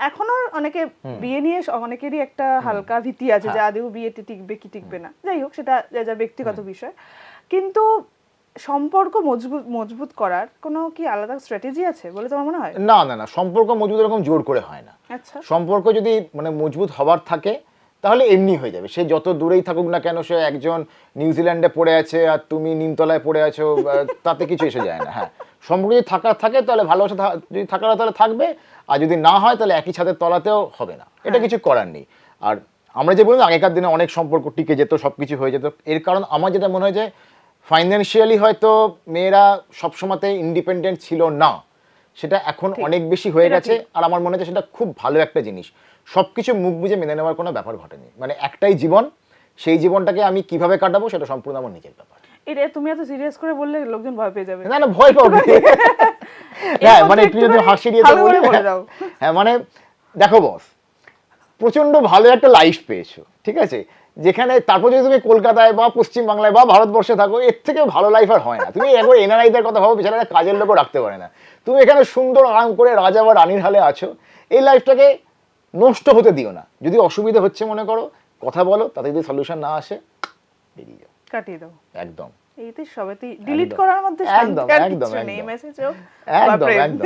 এখনো অনেকে বিয়ে নিয়ে অনেকেরই একটা হালকা ভীতি আছে যে আদৌ বিয়েতে টিকবে কি টিকবে না, যাই হোক সেটা যা ব্যক্তিগত বিষয়। কিন্তু সম্পর্ক মজবুত করার কোনো কি আলাদা স্ট্র্যাটেজি আছে বলে তোমার মনে হয়? না না না, সম্পর্ক মজবুত এরকম জোর করে হয় না। আচ্ছা, সম্পর্ক যদি মানে মজবুত হবার থাকে তাহলে এমনি হয়ে যাবে। সে যত দূরেই থাকুক না কেন, সে একজন নিউজিল্যান্ডে পড়ে আছে আর তুমি নিমতলায় পড়ে আছো, তাতে কিছু এসে যায় না। হ্যাঁ, সম্পর্ক যদি থাকার থাকে তাহলে ভালোবাসা যদি থাকার তাহলে থাকবে, আর যদি না হয় তাহলে একই ছাদের তলাতেও হবে না, এটা কিছু করার নেই। আর আমরা যে বললাম আগেকার দিনে অনেক সম্পর্ক টিকে যেত, সব কিছু হয়ে যেত, এর কারণ আমার যেটা মনে হয় যে ফাইন্যান্সিয়ালি হয়তো মেয়েরা সবসময়তে ইন্ডিপেন্ডেন্ট ছিল না, সেটা এখন অনেক বেশি হয়ে গেছে। আর আমার মনে হয় সেটা খুব ভালো একটা জিনিস। সবকিছু মুখ বুঝে মেনে নেওয়ার কোনো ব্যাপার ঘটেনি, মানে একটাই জীবন, সেই জীবনটাকে আমি কিভাবে কাটাবো সেটা সম্পূর্ণ আমার নিজের ব্যাপার। এটা তুমি এত সিরিয়াস করে বললে লোকজন ভয় পেয়ে যাবে। না না, ভয় পাবো হ্যাঁ, মানে একটু যদি হাসি দিয়ে বলে দাও। হ্যাঁ, মানে দেখো বস, প্রচন্ড ভালো একটা লাইফ পেয়েছো, ঠিক আছে, যেখানে তারপর যদি তুমি কলকাতায় বা পশ্চিম বাংলায় বা ভারতবর্ষে থাকো, এর থেকে ভালো লাইফ আর হয় না। তুমি একবার এনআরআইদের কথা ভাবো, বেচারা কাজের লোকও রাখতে পারে না, তুমি এখানে সুন্দর আরাম করে রাজা বা রানীর হালে আছো। এই লাইফটাকে নষ্ট হতে দিও না। যদি অসুবিধা হচ্ছে মনে করো, কথা বলো, তাতে যদি সলিউশন না আসে বেরিয়ে যাও, কাটিয়ে দাও একদম। এইতে সবেতেই ডিলিট করার মধ্যে একদম শান্তি আর একদম কিছু নেই, একদম মেসেজও একদম একদম।